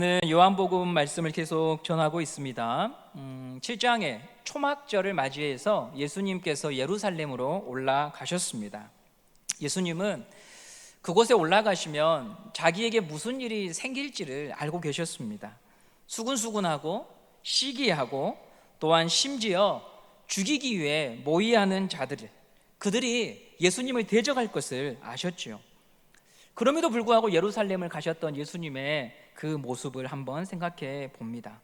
요한복음 말씀을 계속 전하고 있습니다. 7장에 초막절을 맞이해서 예수님께서 예루살렘으로 올라가셨습니다. 예수님은 그곳에 올라가시면 자기에게 무슨 일이 생길지를 알고 계셨습니다. 수군수군하고 시기하고 또한 심지어 죽이기 위해 모의하는 그들이 예수님을 대적할 것을 아셨죠. 그럼에도 불구하고 예루살렘을 가셨던 예수님의 그 모습을 한번 생각해 봅니다.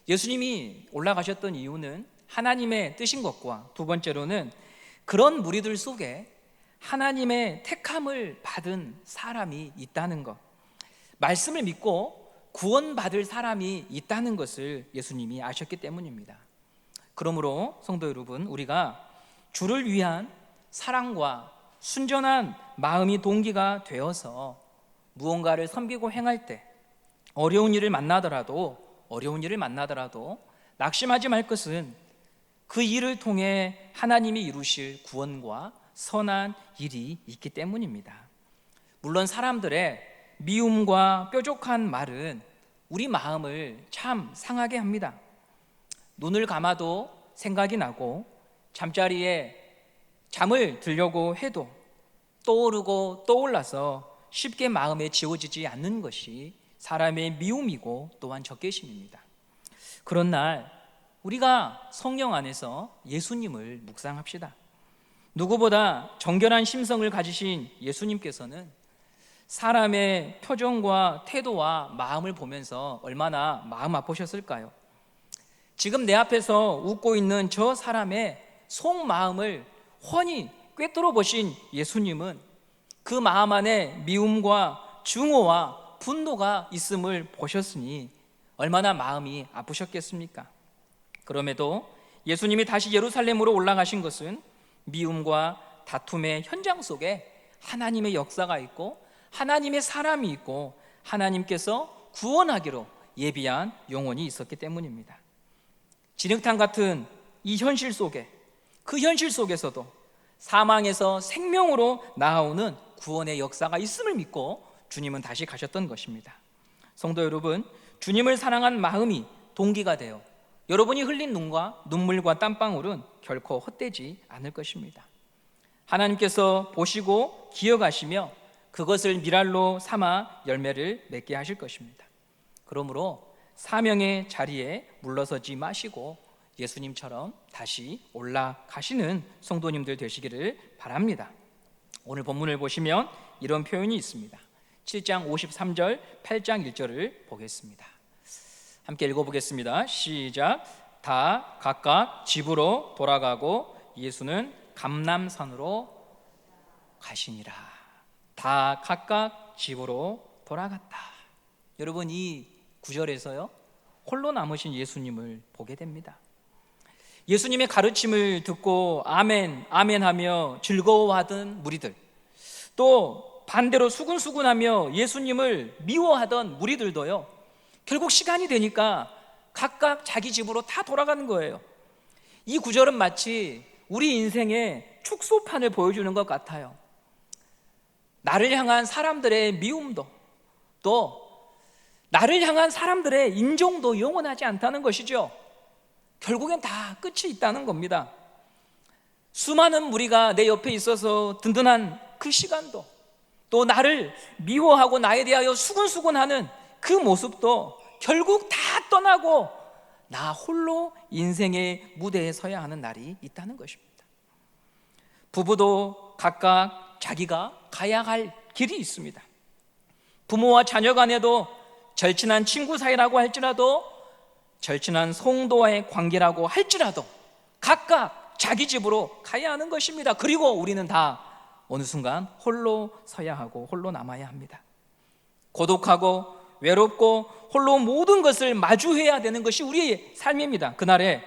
예수님이 올라가셨던 이유는 하나님의 뜻인 것과 두 번째로는 그런 무리들 속에 하나님의 택함을 받은 사람이 있다는 것, 말씀을 믿고 구원받을 사람이 있다는 것을 예수님이 아셨기 때문입니다. 그러므로 성도 여러분, 우리가 주를 위한 사랑과 순전한 마음이 동기가 되어서 무언가를 섬기고 행할 때 어려운 일을 만나더라도 낙심하지 말 것은 그 일을 통해 하나님이 이루실 구원과 선한 일이 있기 때문입니다. 물론 사람들의 미움과 뾰족한 말은 우리 마음을 참 상하게 합니다. 눈을 감아도 생각이 나고 잠자리에 잠을 들려고 해도 떠오르고 떠올라서 쉽게 마음에 지워지지 않는 것이 사람의 미움이고 또한 적개심입니다. 그런 날 우리가 성령 안에서 예수님을 묵상합시다. 누구보다 정결한 심성을 가지신 예수님께서는 사람의 표정과 태도와 마음을 보면서 얼마나 마음 아프셨을까요? 지금 내 앞에서 웃고 있는 저 사람의 속마음을 훤히 꿰뚫어 보신 예수님은 그 마음 안에 미움과 증오와 분노가 있음을 보셨으니 얼마나 마음이 아프셨겠습니까? 그럼에도 예수님이 다시 예루살렘으로 올라가신 것은 미움과 다툼의 현장 속에 하나님의 역사가 있고 하나님의 사람이 있고 하나님께서 구원하기로 예비한 영혼이 있었기 때문입니다. 진흙탕 같은 이 현실 속에, 그 현실 속에서도 사망에서 생명으로 나아오는 구원의 역사가 있음을 믿고 주님은 다시 가셨던 것입니다. 성도 여러분, 주님을 사랑한 마음이 동기가 되어 여러분이 흘린 눈물과 땀방울은 결코 헛되지 않을 것입니다. 하나님께서 보시고 기억하시며 그것을 미랄로 삼아 열매를 맺게 하실 것입니다. 그러므로 사명의 자리에 물러서지 마시고 예수님처럼 다시 올라가시는 성도님들 되시기를 바랍니다. 오늘 본문을 보시면 이런 표현이 있습니다. 7장 53절, 8장 1절을 보겠습니다. 함께 읽어보겠습니다. 시작. 다 각각 집으로 돌아가고 예수는 감람산으로 가시니라. 다 각각 집으로 돌아갔다. 여러분, 이 구절에서요, 홀로 남으신 예수님을 보게 됩니다. 예수님의 가르침을 듣고 아멘, 아멘 하며 즐거워하던 무리들, 또 반대로 수군수군하며 예수님을 미워하던 무리들도요, 결국 시간이 되니까 각각 자기 집으로 다 돌아가는 거예요. 이 구절은 마치 우리 인생의 축소판을 보여주는 것 같아요. 나를 향한 사람들의 미움도, 또 나를 향한 사람들의 인종도 영원하지 않다는 것이죠. 결국엔 다 끝이 있다는 겁니다. 수많은 무리가 내 옆에 있어서 든든한 그 시간도, 또 나를 미워하고 나에 대하여 수군수군하는 그 모습도 결국 다 떠나고 나 홀로 인생의 무대에 서야 하는 날이 있다는 것입니다. 부부도 각각 자기가 가야 할 길이 있습니다. 부모와 자녀 간에도 절친한 친구 사이라고 할지라도, 절친한 성도와의 관계라고 할지라도 각각 자기 집으로 가야 하는 것입니다. 그리고 우리는 다 어느 순간 홀로 서야 하고 홀로 남아야 합니다. 고독하고 외롭고 홀로 모든 것을 마주해야 되는 것이 우리의 삶입니다. 그날에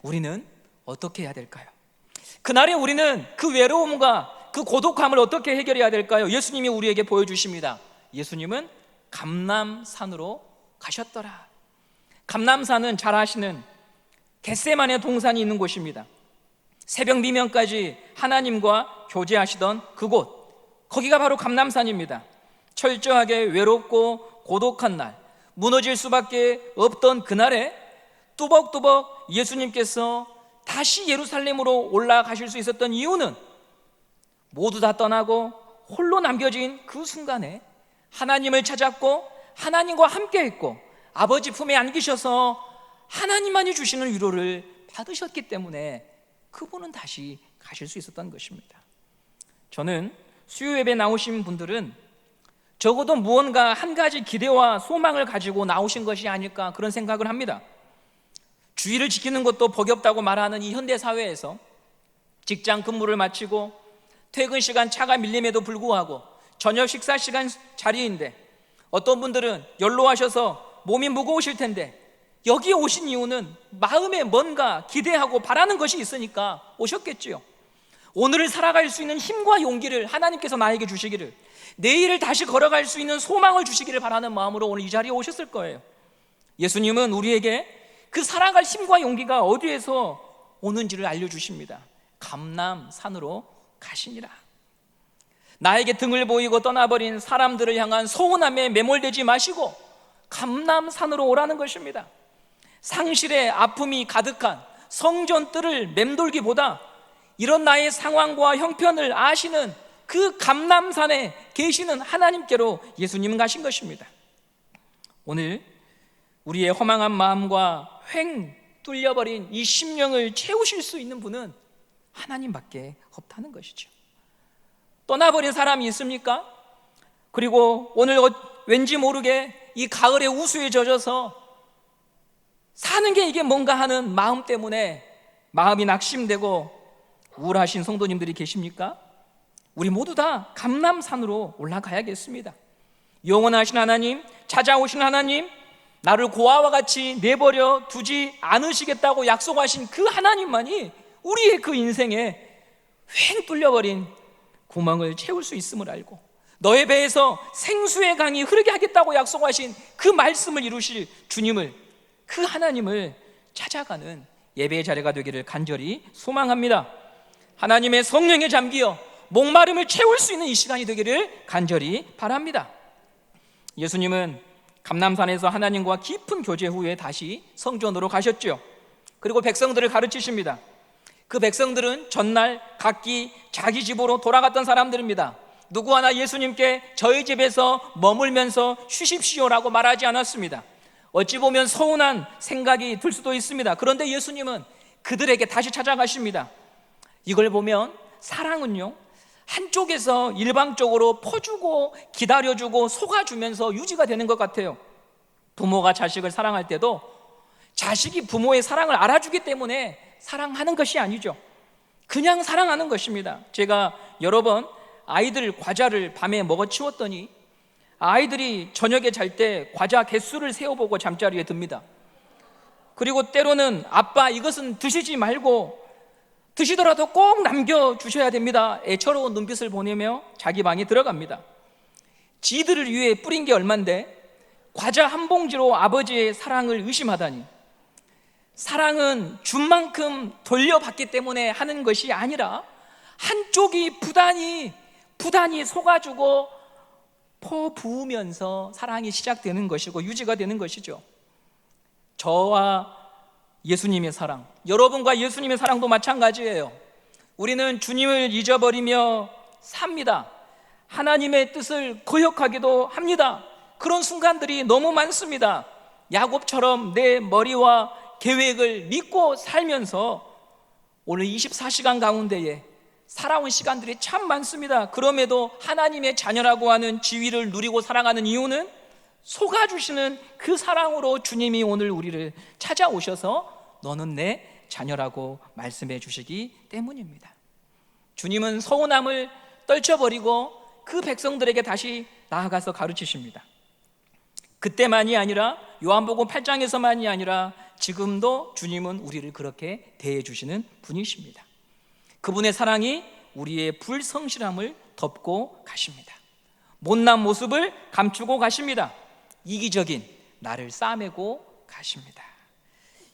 우리는 어떻게 해야 될까요? 그날에 우리는 그 외로움과 그 고독함을 어떻게 해결해야 될까요? 예수님이 우리에게 보여주십니다. 예수님은 감람산으로 가셨더라. 감람산은 잘 아시는 겟세마네 동산이 있는 곳입니다. 새벽 미명까지 하나님과 교제하시던 그곳, 거기가 바로 감람산입니다. 철저하게 외롭고 고독한 날, 무너질 수밖에 없던 그날에 뚜벅뚜벅 예수님께서 다시 예루살렘으로 올라가실 수 있었던 이유는 모두 다 떠나고 홀로 남겨진 그 순간에 하나님을 찾았고 하나님과 함께 했고 아버지 품에 안기셔서 하나님만이 주시는 위로를 받으셨기 때문에 그분은 다시 가실 수 있었던 것입니다. 저는 수요 예배 나오신 분들은 적어도 무언가 한 가지 기대와 소망을 가지고 나오신 것이 아닐까 그런 생각을 합니다. 주의를 지키는 것도 복이 없다고 말하는 이 현대 사회에서 직장 근무를 마치고 퇴근 시간 차가 밀림에도 불구하고 저녁 식사 시간 자리인데 어떤 분들은 연로하셔서 몸이 무거우실 텐데 여기 오신 이유는 마음에 뭔가 기대하고 바라는 것이 있으니까 오셨겠지요. 오늘을 살아갈 수 있는 힘과 용기를 하나님께서 나에게 주시기를, 내일을 다시 걸어갈 수 있는 소망을 주시기를 바라는 마음으로 오늘 이 자리에 오셨을 거예요. 예수님은 우리에게 그 살아갈 힘과 용기가 어디에서 오는지를 알려주십니다. 감람산으로 가시니라. 나에게 등을 보이고 떠나버린 사람들을 향한 서운함에 매몰되지 마시고 감람산으로 오라는 것입니다. 상실의 아픔이 가득한 성전 뜰을 맴돌기보다 이런 나의 상황과 형편을 아시는 그 감람산에 계시는 하나님께로 예수님은 가신 것입니다. 오늘 우리의 허망한 마음과 횡 뚫려버린 이 심령을 채우실 수 있는 분은 하나님밖에 없다는 것이죠. 떠나버린 사람이 있습니까? 그리고 오늘 왠지 모르게 이 가을의 우수에 젖어서 사는 게 이게 뭔가 하는 마음 때문에 마음이 낙심되고 우울하신 성도님들이 계십니까? 우리 모두 다 감람산으로 올라가야겠습니다. 영원하신 하나님, 찾아오신 하나님, 나를 고아와 같이 내버려 두지 않으시겠다고 약속하신 그 하나님만이 우리의 그 인생에 횡 뚫려버린 구멍을 채울 수 있음을 알고 너의 배에서 생수의 강이 흐르게 하겠다고 약속하신 그 말씀을 이루실 주님을, 그 하나님을 찾아가는 예배의 자리가 되기를 간절히 소망합니다. 하나님의 성령에 잠기어 목마름을 채울 수 있는 이 시간이 되기를 간절히 바랍니다. 예수님은 감람산에서 하나님과 깊은 교제 후에 다시 성전으로 가셨죠. 그리고 백성들을 가르치십니다. 그 백성들은 전날 각기 자기 집으로 돌아갔던 사람들입니다. 누구 하나 예수님께 저희 집에서 머물면서 쉬십시오라고 말하지 않았습니다. 어찌 보면 서운한 생각이 들 수도 있습니다. 그런데 예수님은 그들에게 다시 찾아가십니다. 이걸 보면 사랑은요, 한쪽에서 일방적으로 퍼주고 기다려주고 속아주면서 유지가 되는 것 같아요. 부모가 자식을 사랑할 때도 자식이 부모의 사랑을 알아주기 때문에 사랑하는 것이 아니죠. 그냥 사랑하는 것입니다. 제가 여러 번 아이들 과자를 밤에 먹어치웠더니 아이들이 저녁에 잘 때 과자 개수를 세어보고 잠자리에 듭니다. 그리고 때로는 아빠 이것은 드시지 말고 드시더라도 꼭 남겨주셔야 됩니다. 애처로운 눈빛을 보내며 자기 방에 들어갑니다. 지들을 위해 뿌린 게 얼만데 과자 한 봉지로 아버지의 사랑을 의심하다니. 사랑은 준 만큼 돌려받기 때문에 하는 것이 아니라 한쪽이 부단히 속아주고 퍼부으면서 사랑이 시작되는 것이고 유지가 되는 것이죠. 저와 예수님의 사랑, 여러분과 예수님의 사랑도 마찬가지예요. 우리는 주님을 잊어버리며 삽니다. 하나님의 뜻을 거역하기도 합니다. 그런 순간들이 너무 많습니다. 야곱처럼 내 머리와 계획을 믿고 살면서 오늘 24시간 가운데에 살아온 시간들이 참 많습니다. 그럼에도 하나님의 자녀라고 하는 지위를 누리고 살아가는 이유는 속아주시는 그 사랑으로 주님이 오늘 우리를 찾아오셔서 너는 내 자녀라고 말씀해 주시기 때문입니다. 주님은 서운함을 떨쳐버리고 그 백성들에게 다시 나아가서 가르치십니다. 그때만이 아니라 요한복음 8장에서만이 아니라 지금도 주님은 우리를 그렇게 대해 주시는 분이십니다. 그분의 사랑이 우리의 불성실함을 덮고 가십니다. 못난 모습을 감추고 가십니다. 이기적인 나를 싸매고 가십니다.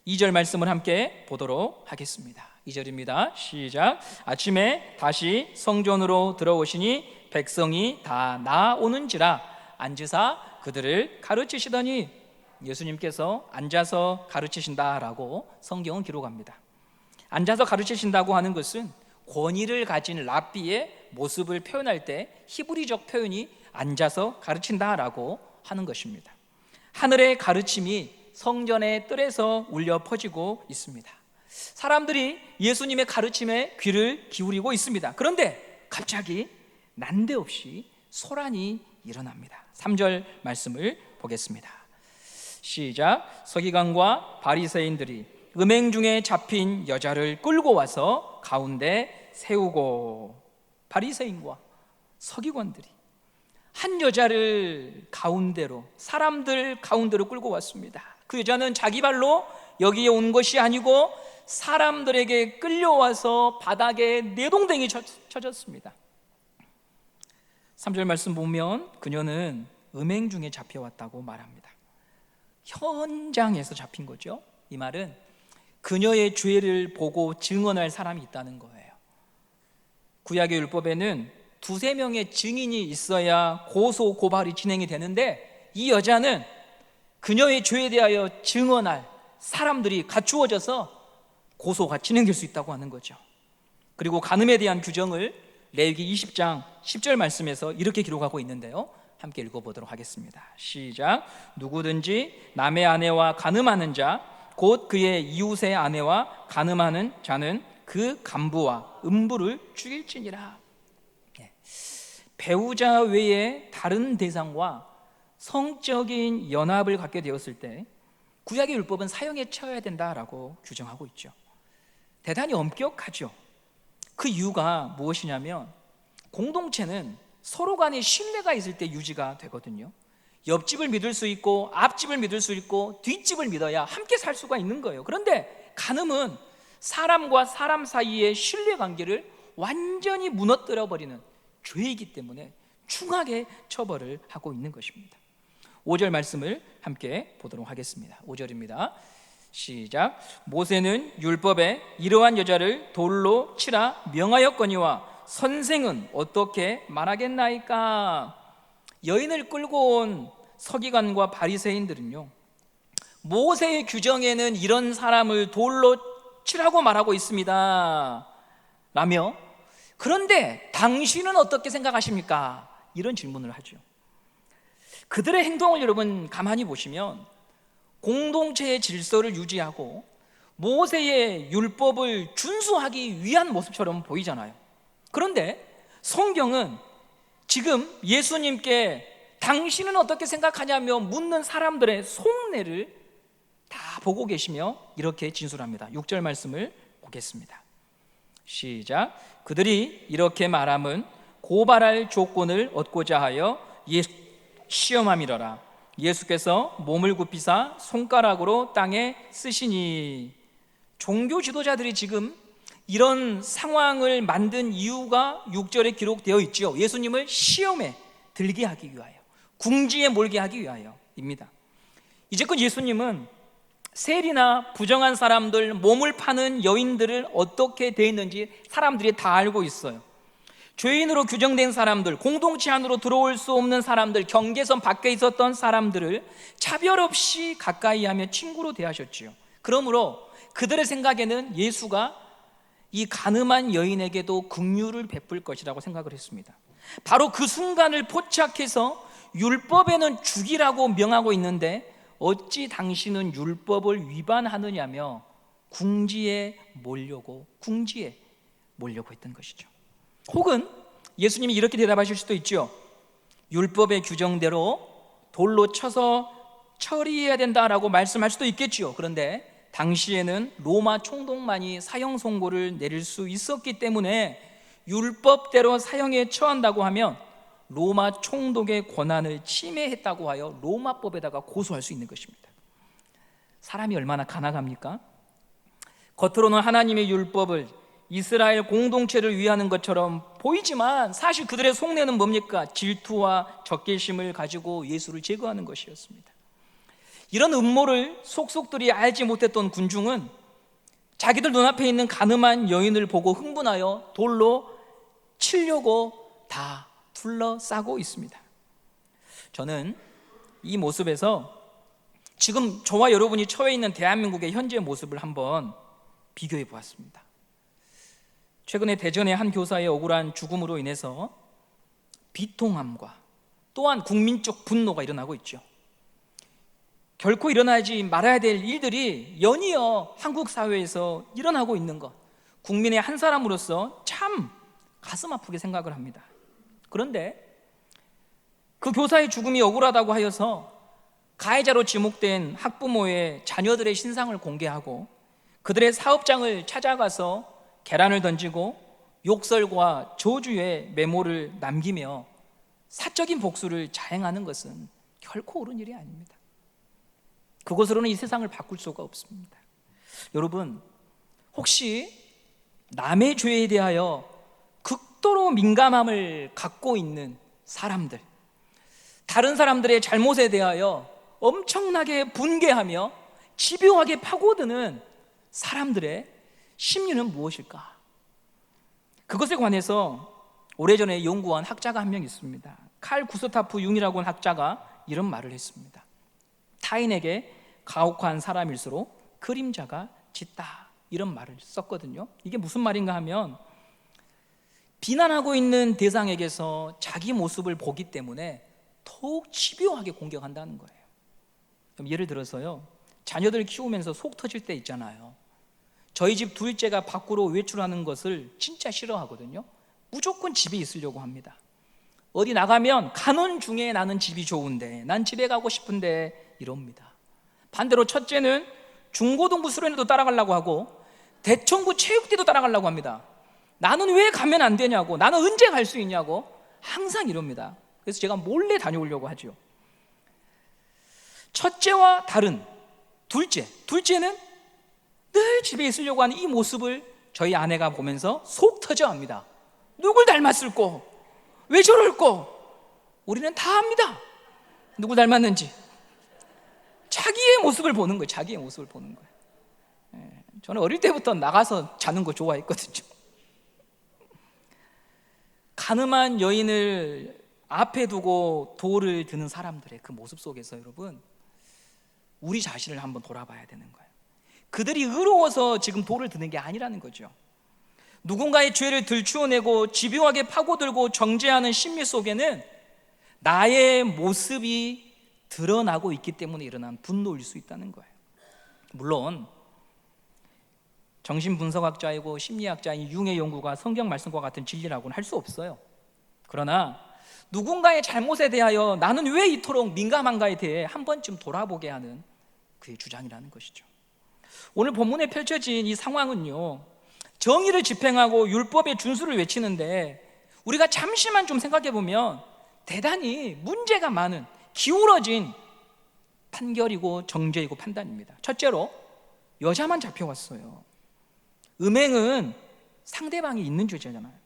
2절 말씀을 함께 보도록 하겠습니다. 2절입니다. 시작. 아침에 다시 성전으로 들어오시니 백성이 다 나오는지라 앉으사 그들을 가르치시더니 예수님께서 앉아서 가르치신다라고 성경은 기록합니다. 앉아서 가르치신다고 하는 것은 권위를 가진 랍비의 모습을 표현할 때 히브리적 표현이 앉아서 가르친다라고 하는 것입니다. 하늘의 가르침이 성전의 뜰에서 울려 퍼지고 있습니다. 사람들이 예수님의 가르침에 귀를 기울이고 있습니다. 그런데 갑자기 난데없이 소란이 일어납니다. 3절 말씀을 보겠습니다. 시작. 서기관과 바리새인들이 음행 중에 잡힌 여자를 끌고 와서 가운데 세우고, 바리새인과 서기관들이 한 여자를 가운데로, 사람들 가운데로 끌고 왔습니다. 그 여자는 자기 발로 여기에 온 것이 아니고 사람들에게 끌려와서 바닥에 내동댕이 쳐졌습니다. 3절 말씀 보면 그녀는 음행 중에 잡혀왔다고 말합니다. 현장에서 잡힌 거죠. 이 말은 그녀의 죄를 보고 증언할 사람이 있다는 거예요. 구약의 율법에는 2-3명의 증인이 있어야 고소 고발이 진행이 되는데, 이 여자는 그녀의 죄에 대하여 증언할 사람들이 갖추어져서 고소가 진행될 수 있다고 하는 거죠. 그리고 간음에 대한 규정을 레위기 20장 10절 말씀에서 이렇게 기록하고 있는데요, 함께 읽어보도록 하겠습니다. 시작. 누구든지 남의 아내와 간음하는 자, 곧 그의 이웃의 아내와 간음하는 자는 그 간부와 음부를 죽일지니라. 배우자 외에 다른 대상과 성적인 연합을 갖게 되었을 때 구약의 율법은 사형에 처해야 된다라고 규정하고 있죠. 대단히 엄격하죠. 그 이유가 무엇이냐면, 공동체는 서로 간에 신뢰가 있을 때 유지가 되거든요. 옆집을 믿을 수 있고 앞집을 믿을 수 있고 뒷집을 믿어야 함께 살 수가 있는 거예요. 그런데 간음은 사람과 사람 사이의 신뢰관계를 완전히 무너뜨려 버리는 죄이기 때문에 중하게 처벌을 하고 있는 것입니다. 5절 말씀을 함께 보도록 하겠습니다. 5절입니다. 시작. 모세는 율법에 이러한 여자를 돌로 치라 명하였거니와 선생은 어떻게 말하겠나이까? 여인을 끌고 온 서기관과 바리새인들은요, 모세의 규정에는 이런 사람을 돌로 치라고 말하고 있습니다 라며, 그런데 당신은 어떻게 생각하십니까? 이런 질문을 하죠. 그들의 행동을 여러분 가만히 보시면 공동체의 질서를 유지하고 모세의 율법을 준수하기 위한 모습처럼 보이잖아요. 그런데 성경은 지금 예수님께 당신은 어떻게 생각하냐며 묻는 사람들의 속내를 다 보고 계시며 이렇게 진술합니다. 6절 말씀을 보겠습니다. 시작. 그들이 이렇게 말함은 고발할 조건을 얻고자 하여 시험함이러라. 예수께서 몸을 굽히사 손가락으로 땅에 쓰시니. 종교 지도자들이 지금 이런 상황을 만든 이유가 6절에 기록되어 있죠. 예수님을 시험에 들게 하기 위하여, 궁지에 몰게 하기 위하여입니다. 이제껏 예수님은 세리나 부정한 사람들, 몸을 파는 여인들을 어떻게 대했는지 사람들이 다 알고 있어요. 죄인으로 규정된 사람들, 공동체 안으로 들어올 수 없는 사람들, 경계선 밖에 있었던 사람들을 차별 없이 가까이 하며 친구로 대하셨지요. 그러므로 그들의 생각에는 예수가 이 간음한 여인에게도 긍휼을 베풀 것이라고 생각을 했습니다. 바로 그 순간을 포착해서 율법에는 죽이라고 명하고 있는데 어찌 당신은 율법을 위반하느냐며 궁지에 몰려고 했던 것이죠. 혹은 예수님이 이렇게 대답하실 수도 있죠. 율법의 규정대로 돌로 쳐서 처리해야 된다라고 말씀할 수도 있겠죠. 그런데 당시에는 로마 총독만이 사형 선고를 내릴 수 있었기 때문에 율법대로 사형에 처한다고 하면 로마 총독의 권한을 침해했다고 하여 로마법에다가 고소할 수 있는 것입니다. 사람이 얼마나 가난합니까? 겉으로는 하나님의 율법을 이스라엘 공동체를 위하는 것처럼 보이지만 사실 그들의 속내는 뭡니까? 질투와 적개심을 가지고 예수를 제거하는 것이었습니다. 이런 음모를 속속들이 알지 못했던 군중은 자기들 눈앞에 있는 가늠한 여인을 보고 흥분하여 돌로 치려고 다 둘러싸고 있습니다. 저는 이 모습에서 지금 저와 여러분이 처해 있는 대한민국의 현재 모습을 한번 비교해 보았습니다. 최근에 대전의 한 교사의 억울한 죽음으로 인해서 비통함과 또한 국민적 분노가 일어나고 있죠. 결코 일어나지 말아야 될 일들이 연이어 한국 사회에서 일어나고 있는 것, 국민의 한 사람으로서 참 가슴 아프게 생각을 합니다. 그런데 그 교사의 죽음이 억울하다고 하여서 가해자로 지목된 학부모의 자녀들의 신상을 공개하고 그들의 사업장을 찾아가서 계란을 던지고 욕설과 저주의 메모를 남기며 사적인 복수를 자행하는 것은 결코 옳은 일이 아닙니다. 그것으로는 이 세상을 바꿀 수가 없습니다. 여러분, 혹시 남의 죄에 대하여 극도로 민감함을 갖고 있는 사람들, 다른 사람들의 잘못에 대하여 엄청나게 분개하며 집요하게 파고드는 사람들의 심리는 무엇일까? 그것에 관해서 오래전에 연구한 학자가 한 명 있습니다. 칼 구스타프 융이라고 하는 학자가 이런 말을 했습니다. 타인에게 가혹한 사람일수록 그림자가 짙다, 이런 말을 썼거든요. 이게 무슨 말인가 하면 비난하고 있는 대상에게서 자기 모습을 보기 때문에 더욱 집요하게 공격한다는 거예요. 그럼 예를 들어서요, 자녀들 키우면서 속 터질 때 있잖아요. 저희 집 둘째가 밖으로 외출하는 것을 진짜 싫어하거든요. 무조건 집에 있으려고 합니다. 어디 나가면 가는 중에 나는 집이 좋은데, 난 집에 가고 싶은데 이럽니다. 반대로 첫째는 중고등부 수련회도 따라가려고 하고 대청구 체육대도 따라가려고 합니다. 나는 왜 가면 안 되냐고, 나는 언제 갈 수 있냐고 항상 이럽니다. 그래서 제가 몰래 다녀오려고 하죠. 첫째와 다른 둘째는 늘 집에 있으려고 하는 이 모습을 저희 아내가 보면서 속 터져 합니다. 누굴 닮았을꼬? 왜 저럴꼬? 우리는 다 압니다. 누구 닮았는지. 자기의 모습을 보는 거예요. 자기의 모습을 보는 거예요. 저는 어릴 때부터 나가서 자는 거 좋아했거든요. 가늠한 여인을 앞에 두고 돌을 드는 사람들의 그 모습 속에서 여러분, 우리 자신을 한번 돌아봐야 되는 거예요. 그들이 의로워서 지금 돌을 드는 게 아니라는 거죠. 누군가의 죄를 들추어내고 집요하게 파고들고 정죄하는 심리 속에는 나의 모습이 드러나고 있기 때문에 일어난 분노일 수 있다는 거예요. 물론 정신분석학자이고 심리학자인 융의 연구가 성경 말씀과 같은 진리라고는 할 수 없어요. 그러나 누군가의 잘못에 대하여 나는 왜 이토록 민감한가에 대해 한 번쯤 돌아보게 하는 그의 주장이라는 것이죠. 오늘 본문에 펼쳐진 이 상황은요, 정의를 집행하고 율법의 준수를 외치는데 우리가 잠시만 좀 생각해 보면 대단히 문제가 많은 기울어진 판결이고 정죄이고 판단입니다. 첫째로 여자만 잡혀왔어요. 음행은 상대방이 있는 죄잖아요.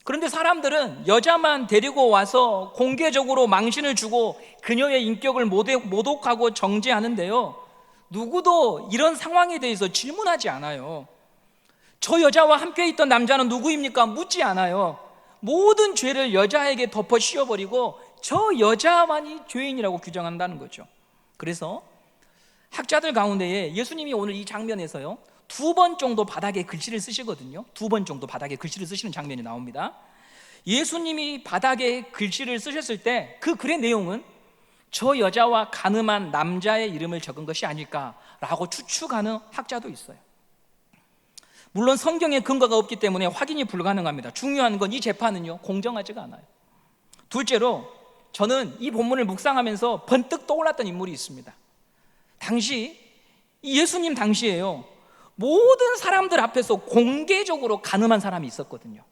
그런데 사람들은 여자만 데리고 와서 공개적으로 망신을 주고 그녀의 인격을 모독하고 정죄하는데요, 누구도 이런 상황에 대해서 질문하지 않아요. 저 여자와 함께 있던 남자는 누구입니까? 묻지 않아요. 모든 죄를 여자에게 덮어 씌워버리고 저 여자만이 죄인이라고 규정한다는 거죠. 그래서 학자들 가운데에 예수님이 오늘 이 장면에서요, 2번 정도 바닥에 글씨를 쓰시거든요. 2번 정도 바닥에 글씨를 쓰시는 장면이 나옵니다. 예수님이 바닥에 글씨를 쓰셨을 때 그 글의 내용은 저 여자와 간음한 남자의 이름을 적은 것이 아닐까라고 추측하는 학자도 있어요. 물론 성경에 근거가 없기 때문에 확인이 불가능합니다. 중요한 건 이 재판은요, 공정하지가 않아요. 둘째로 저는 이 본문을 묵상하면서 번뜩 떠올랐던 인물이 있습니다. 당시 예수님 당시에요, 모든 사람들 앞에서 공개적으로 간음한 사람이 있었거든요.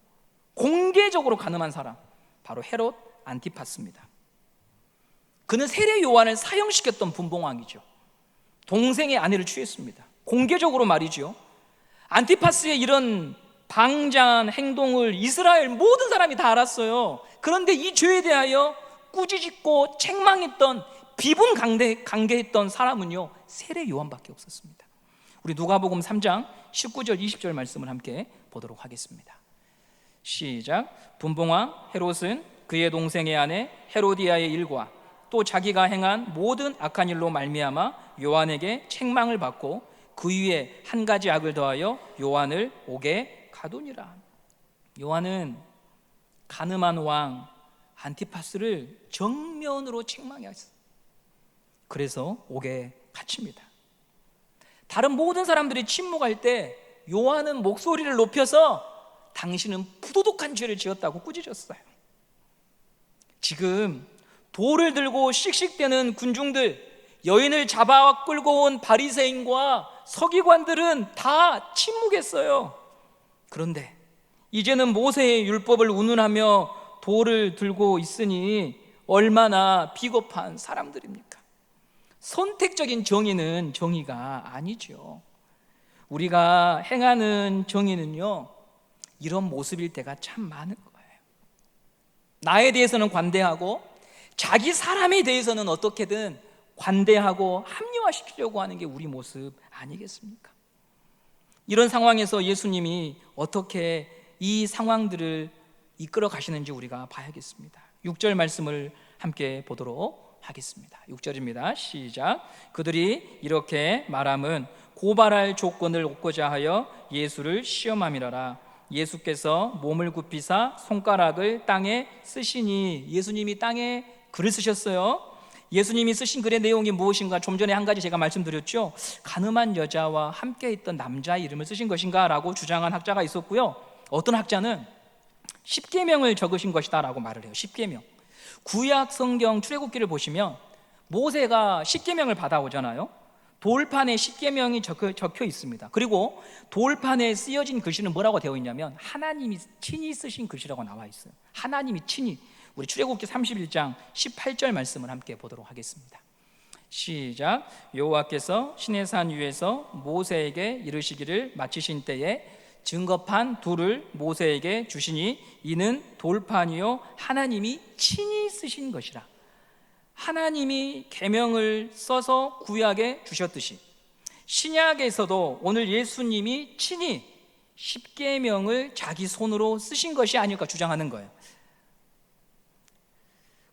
공개적으로 간음한 사람, 바로 헤롯 안티파스입니다. 그는 세례 요한을 사형시켰던 분봉왕이죠. 동생의 아내를 취했습니다. 공개적으로 말이죠. 안티파스의 이런 방자한 행동을 이스라엘 모든 사람이 다 알았어요. 그런데 이 죄에 대하여 꾸짖고 책망했던, 비분 강개했던 사람은요, 세례 요한밖에 없었습니다. 우리 누가복음 3장 19절 20절 말씀을 함께 보도록 하겠습니다. 시작. 분봉왕 헤롯은 그의 동생의 아내 헤로디아의 일과 또 자기가 행한 모든 악한 일로 말미암아 요한에게 책망을 받고 그 위에 한 가지 악을 더하여 요한을 옥에 가두니라. 요한은 가늠한 왕 안티파스를 정면으로 책망했어요. 그래서 옥에 갇힙니다. 다른 모든 사람들이 침묵할 때 요한은 목소리를 높여서 당신은 부도덕한 죄를 지었다고 꾸짖었어요. 지금 돌을 들고 씩씩대는 군중들, 여인을 잡아 끌고 온 바리새인과 서기관들은 다 침묵했어요. 그런데 이제는 모세의 율법을 운운하며 돌을 들고 있으니 얼마나 비겁한 사람들입니까? 선택적인 정의는 정의가 아니죠. 우리가 행하는 정의는요, 이런 모습일 때가 참 많은 거예요. 나에 대해서는 관대하고 자기 사람에 대해서는 어떻게든 관대하고 합리화시키려고 하는 게 우리 모습 아니겠습니까? 이런 상황에서 예수님이 어떻게 이 상황들을 이끌어 가시는지 우리가 봐야겠습니다. 6절 말씀을 함께 보도록 하겠습니다. 6절입니다. 시작. 그들이 이렇게 말함은 고발할 조건을 얻고자 하여 예수를 시험함이라라. 예수께서 몸을 굽히사 손가락을 땅에 쓰시니, 예수님이 땅에 글을 쓰셨어요. 예수님이 쓰신 글의 내용이 무엇인가? 좀 전에 한 가지 제가 말씀드렸죠. 가늠한 여자와 함께 있던 남자의 이름을 쓰신 것인가? 라고 주장한 학자가 있었고요. 어떤 학자는 십계명을 적으신 것이다 라고 말을 해요. 십계명. 구약 성경 출애굽기를 보시면 모세가 십계명을 받아오잖아요. 돌판에 십계명이 적혀 있습니다. 그리고 돌판에 쓰여진 글씨는 뭐라고 되어 있냐면 하나님이 친히 쓰신 글씨라고 나와 있어요. 하나님이 친히. 우리 출애굽기 31장 18절 말씀을 함께 보도록 하겠습니다. 시작. 여호와께서 시내산 위에서 모세에게 이르시기를 마치신 때에 증거판 둘을 모세에게 주시니 이는 돌판이요 하나님이 친히 쓰신 것이라. 하나님이 계명을 써서 구약에 주셨듯이 신약에서도 오늘 예수님이 친히 십계명을 자기 손으로 쓰신 것이 아닐까 주장하는 거예요.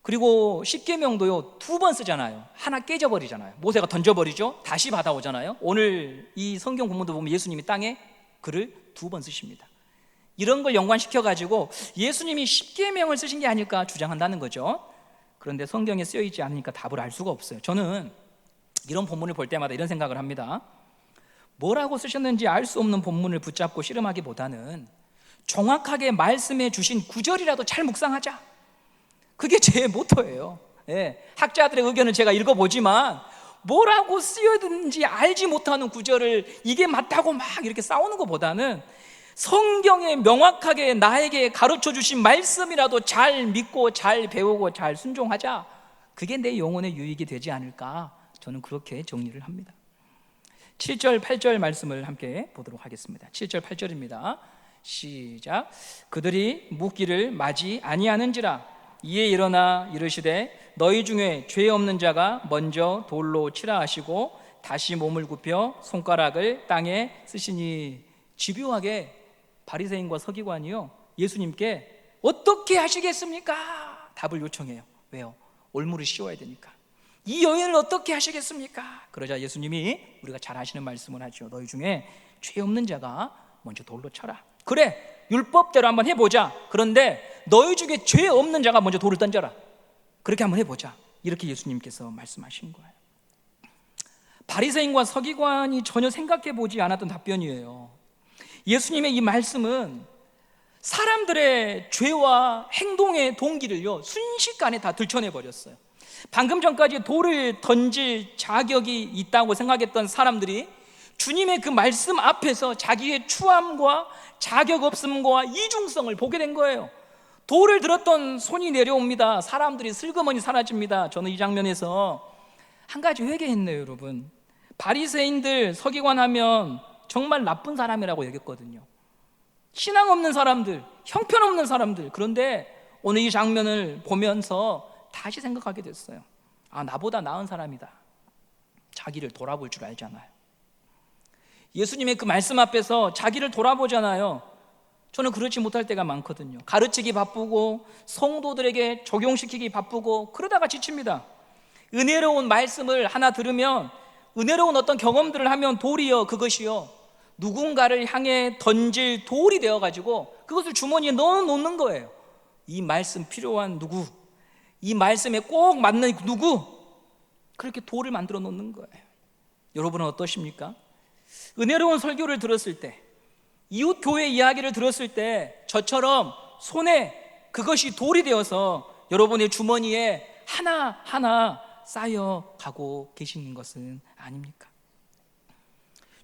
그리고 십계명도요 2번 쓰잖아요. 하나 깨져버리잖아요. 모세가 던져버리죠. 다시 받아오잖아요. 오늘 이 성경 본문도 보면 예수님이 땅에 글을 2번 쓰십니다. 이런 걸 연관시켜가지고 예수님이 십계명을 쓰신 게 아닐까 주장한다는 거죠. 그런데 성경에 쓰여있지 않으니까 답을 알 수가 없어요. 저는 이런 본문을 볼 때마다 이런 생각을 합니다. 뭐라고 쓰셨는지 알 수 없는 본문을 붙잡고 씨름하기보다는 정확하게 말씀해 주신 구절이라도 잘 묵상하자. 그게 제 모토예요. 학자들의 의견을 제가 읽어보지만 뭐라고 쓰여있는지 알지 못하는 구절을 이게 맞다고 막 이렇게 싸우는 것보다는 성경에 명확하게 나에게 가르쳐 주신 말씀이라도 잘 믿고 잘 배우고 잘 순종하자. 그게 내 영혼의 유익이 되지 않을까, 저는 그렇게 정리를 합니다. 7절 8절 말씀을 함께 보도록 하겠습니다. 7절 8절입니다. 시작. 그들이 묻기를 마지 아니하는지라. 이에 일어나 이르시되 너희 중에 죄 없는 자가 먼저 돌로 치라 하시고 다시 몸을 굽혀 손가락을 땅에 쓰시니. 집요하게 바리새인과 서기관이요 예수님께 어떻게 하시겠습니까? 답을 요청해요. 왜요? 올무를 씌워야 되니까. 이 여인을 어떻게 하시겠습니까? 그러자 예수님이 우리가 잘 아시는 말씀을 하죠. 너희 중에 죄 없는 자가 먼저 돌로 쳐라. 그래, 율법대로 한번 해보자. 그런데 너희 중에 죄 없는 자가 먼저 돌을 던져라. 그렇게 한번 해보자. 이렇게 예수님께서 말씀하신 거예요. 바리새인과 서기관이 전혀 생각해보지 않았던 답변이에요. 예수님의 이 말씀은 사람들의 죄와 행동의 동기를요 순식간에 다 들춰내버렸어요. 방금 전까지 돌을 던질 자격이 있다고 생각했던 사람들이 주님의 그 말씀 앞에서 자기의 추함과 자격 없음과 이중성을 보게 된 거예요. 돌을 들었던 손이 내려옵니다. 사람들이 슬그머니 사라집니다. 저는 이 장면에서 한 가지 회개했네요, 여러분. 바리새인들, 서기관 하면 정말 나쁜 사람이라고 여겼거든요. 신앙 없는 사람들, 형편없는 사람들. 그런데 오늘 이 장면을 보면서 다시 생각하게 됐어요. 아, 나보다 나은 사람이다. 자기를 돌아볼 줄 알잖아요. 예수님의 그 말씀 앞에서 자기를 돌아보잖아요. 저는 그렇지 못할 때가 많거든요. 가르치기 바쁘고 성도들에게 적용시키기 바쁘고 그러다가 지칩니다. 은혜로운 말씀을 하나 들으면, 은혜로운 어떤 경험들을 하면 도리어 그것이요 누군가를 향해 던질 돌이 되어가지고 그것을 주머니에 넣어놓는 거예요. 이 말씀 필요한 누구, 이 말씀에 꼭 맞는 누구, 그렇게 돌을 만들어 놓는 거예요. 여러분은 어떠십니까? 은혜로운 설교를 들었을 때, 이웃 교회 이야기를 들었을 때 저처럼 손에 그것이 돌이 되어서 여러분의 주머니에 하나하나 쌓여가고 계시는 것은 아닙니까?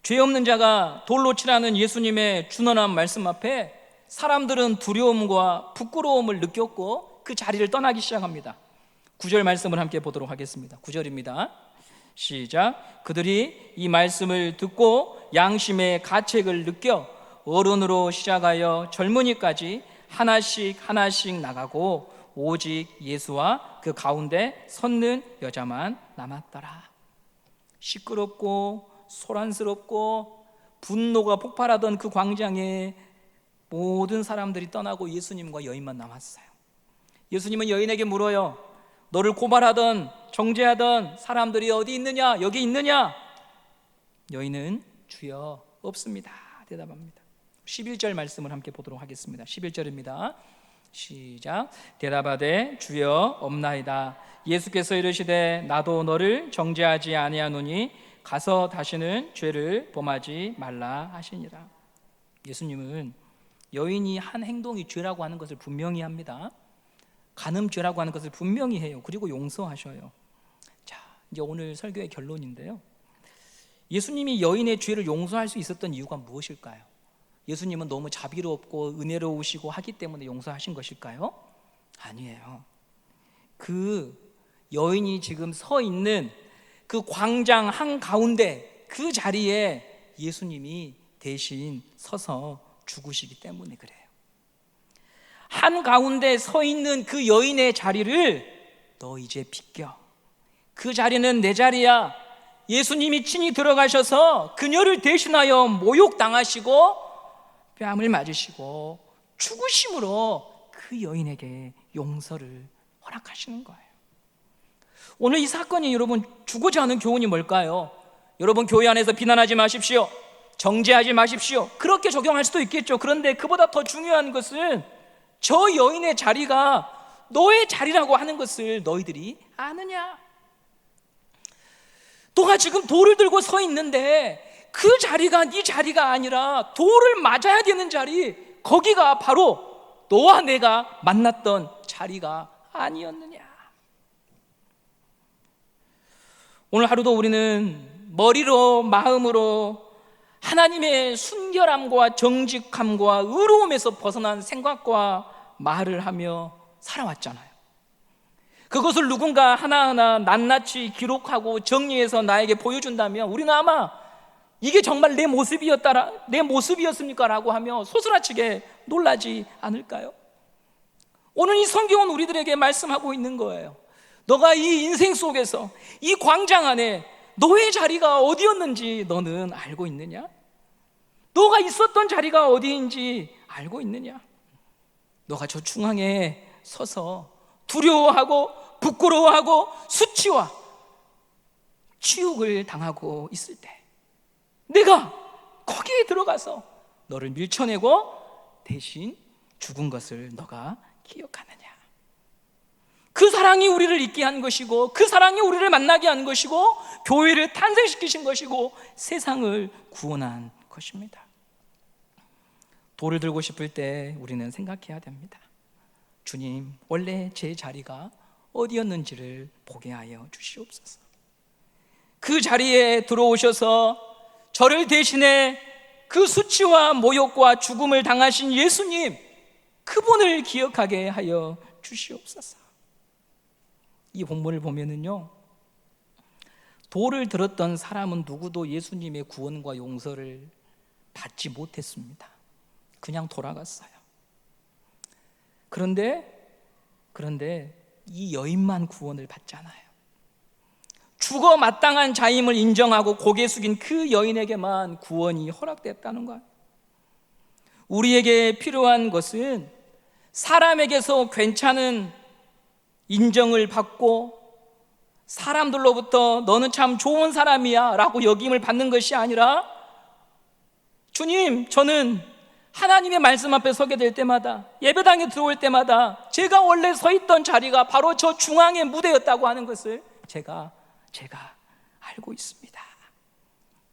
죄 없는 자가 돌로 치라는 예수님의 준언한 말씀 앞에 사람들은 두려움과 부끄러움을 느꼈고 그 자리를 떠나기 시작합니다. 9절 말씀을 함께 보도록 하겠습니다. 9절입니다. 시작. 그들이 이 말씀을 듣고 양심의 가책을 느껴 어른으로 시작하여 젊은이까지 하나씩 하나씩 나가고 오직 예수와 그 가운데 섰는 여자만 남았더라. 시끄럽고 소란스럽고 분노가 폭발하던 그 광장에 모든 사람들이 떠나고 예수님과 여인만 남았어요. 예수님은 여인에게 물어요. 너를 고발하던 정죄하던 사람들이 어디 있느냐? 여기 있느냐? 여인은 주여 없습니다 대답합니다. 11절 말씀을 함께 보도록 하겠습니다. 11절입니다. 시작. 대답하되 주여 없나이다. 예수께서 이르시되 나도 너를 정죄하지 아니하노니 가서 다시는 죄를 범하지 말라 하시니라. 예수님은 여인이 한 행동이 죄라고 하는 것을 분명히 합니다. 간음죄라고 하는 것을 분명히 해요. 그리고 용서하셔요. 자, 이제 오늘 설교의 결론인데요. 예수님이 여인의 죄를 용서할 수 있었던 이유가 무엇일까요? 예수님은 너무 자비롭고 은혜로우시고 하기 때문에 용서하신 것일까요? 아니에요. 그 여인이 지금 서 있는 그 광장 한가운데 그 자리에 예수님이 대신 서서 죽으시기 때문에 그래요. 한가운데 서 있는 그 여인의 자리를 너 이제 비껴. 그 자리는 내 자리야. 예수님이 친히 들어가셔서 그녀를 대신하여 모욕당하시고 뺨을 맞으시고 죽으심으로 그 여인에게 용서를 허락하시는 거예요. 오늘 이 사건이 여러분 주고자 하는 교훈이 뭘까요? 여러분 교회 안에서 비난하지 마십시오. 정죄하지 마십시오. 그렇게 적용할 수도 있겠죠. 그런데 그보다 더 중요한 것은 저 여인의 자리가 너의 자리라고 하는 것을 너희들이 아느냐? 너가 지금 돌을 들고 서 있는데 그 자리가 네 자리가 아니라 돌을 맞아야 되는 자리, 거기가 바로 너와 내가 만났던 자리가 아니었느냐? 오늘 하루도 우리는 머리로 마음으로 하나님의 순결함과 정직함과 의로움에서 벗어난 생각과 말을 하며 살아왔잖아요. 그것을 누군가 하나하나 낱낱이 기록하고 정리해서 나에게 보여준다면 우리는 아마 이게 정말 내 모습이었습니까? 라고 하며 소스라치게 놀라지 않을까요? 오늘 이 성경은 우리들에게 말씀하고 있는 거예요. 너가 이 인생 속에서 이 광장 안에 너의 자리가 어디였는지 너는 알고 있느냐? 너가 있었던 자리가 어디인지 알고 있느냐? 너가 저 중앙에 서서 두려워하고 부끄러워하고 수치와 치욕을 당하고 있을 때 내가 거기에 들어가서 너를 밀쳐내고 대신 죽은 것을 너가 기억하느냐? 그 사랑이 우리를 있게 한 것이고 그 사랑이 우리를 만나게 한 것이고 교회를 탄생시키신 것이고 세상을 구원한 것입니다. 돌을 들고 싶을 때 우리는 생각해야 됩니다. 주님, 원래 제 자리가 어디였는지를 보게 하여 주시옵소서. 그 자리에 들어오셔서 저를 대신해 그 수치와 모욕과 죽음을 당하신 예수님, 그분을 기억하게 하여 주시옵소서. 이 본문을 보면은요, 돌을 들었던 사람은 누구도 예수님의 구원과 용서를 받지 못했습니다. 그냥 돌아갔어요. 그런데 이 여인만 구원을 받잖아요. 죽어 마땅한 자임을 인정하고 고개 숙인 그 여인에게만 구원이 허락됐다는 거예요. 우리에게 필요한 것은 사람에게서 괜찮은 인정을 받고 사람들로부터 너는 참 좋은 사람이야 라고 여김을 받는 것이 아니라, 주님, 저는 하나님의 말씀 앞에 서게 될 때마다, 예배당에 들어올 때마다 제가 원래 서 있던 자리가 바로 저 중앙의 무대였다고 하는 것을 제가 알고 있습니다.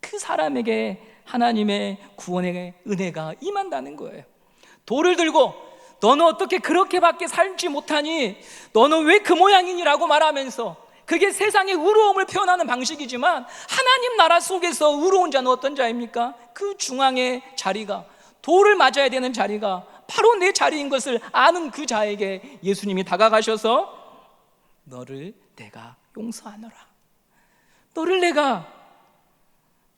그 사람에게 하나님의 구원의 은혜가 임한다는 거예요. 돌을 들고 너는 어떻게 그렇게밖에 살지 못하니, 너는 왜 그 모양이니라고 말하면서, 그게 세상의 의로움을 표현하는 방식이지만 하나님 나라 속에서 의로운 자는 어떤 자입니까? 그 중앙의 자리가, 돌을 맞아야 되는 자리가 바로 내 자리인 것을 아는 그 자에게 예수님이 다가가셔서 너를 내가 용서하노라, 너를 내가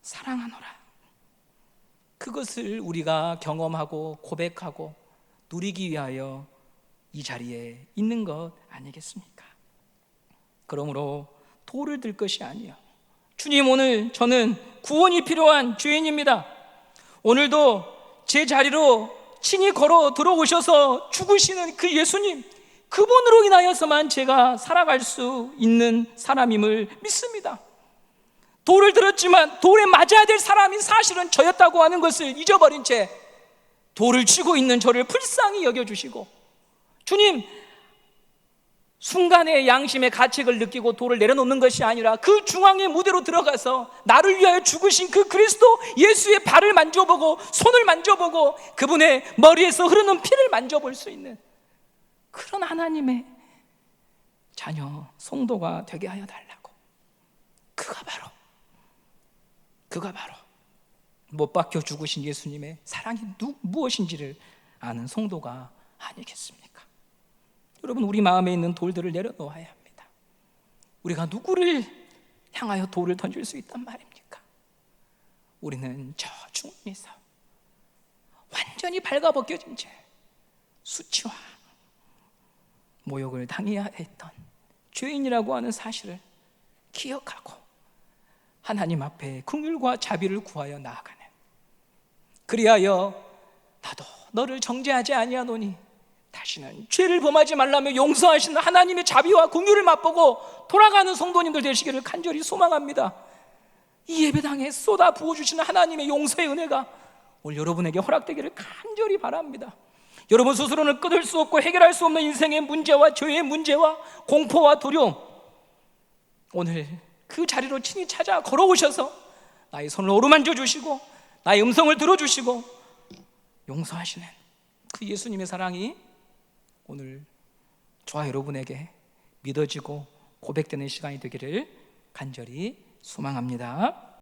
사랑하노라, 그것을 우리가 경험하고 고백하고 누리기 위하여 이 자리에 있는 것 아니겠습니까? 그러므로 돌을 들 것이 아니요, 주님, 오늘 저는 구원이 필요한 죄인입니다. 오늘도 제 자리로 친히 걸어 들어오셔서 죽으시는 그 예수님, 그분으로 인하여서만 제가 살아갈 수 있는 사람임을 믿습니다. 돌을 들었지만 돌에 맞아야 될 사람이 사실은 저였다고 하는 것을 잊어버린 채 돌을 쥐고 있는 저를 불쌍히 여겨주시고, 주님, 순간의 양심의 가책을 느끼고 돌을 내려놓는 것이 아니라 그 중앙의 무대로 들어가서 나를 위하여 죽으신 그 그리스도 예수의 발을 만져보고 손을 만져보고 그분의 머리에서 흐르는 피를 만져볼 수 있는 그런 하나님의 자녀 성도가 되게 하여 달라고. 그가 바로 못 박혀 죽으신 예수님의 사랑이 무엇인지를 아는 성도가 아니겠습니까? 여러분, 우리 마음에 있는 돌들을 내려놓아야 합니다. 우리가 누구를 향하여 돌을 던질 수 있단 말입니까? 우리는 저 중에서 완전히 발가벗겨진 채 수치와 모욕을 당해야 했던 죄인이라고 하는 사실을 기억하고 하나님 앞에 긍휼과 자비를 구하여 나아가는, 그리하여 나도 너를 정죄하지 아니하노니 다시는 죄를 범하지 말라며 용서하시는 하나님의 자비와 긍휼을 맛보고 돌아가는 성도님들 되시기를 간절히 소망합니다. 이 예배당에 쏟아 부어주시는 하나님의 용서의 은혜가 오늘 여러분에게 허락되기를 간절히 바랍니다. 여러분 스스로는 끊을 수 없고 해결할 수 없는 인생의 문제와 죄의 문제와 공포와 두려움, 오늘 그 자리로 친히 찾아 걸어오셔서 나의 손을 어루만져 주시고 나의 음성을 들어주시고 용서하시는 그 예수님의 사랑이 오늘 저와 여러분에게 믿어지고 고백되는 시간이 되기를 간절히 소망합니다.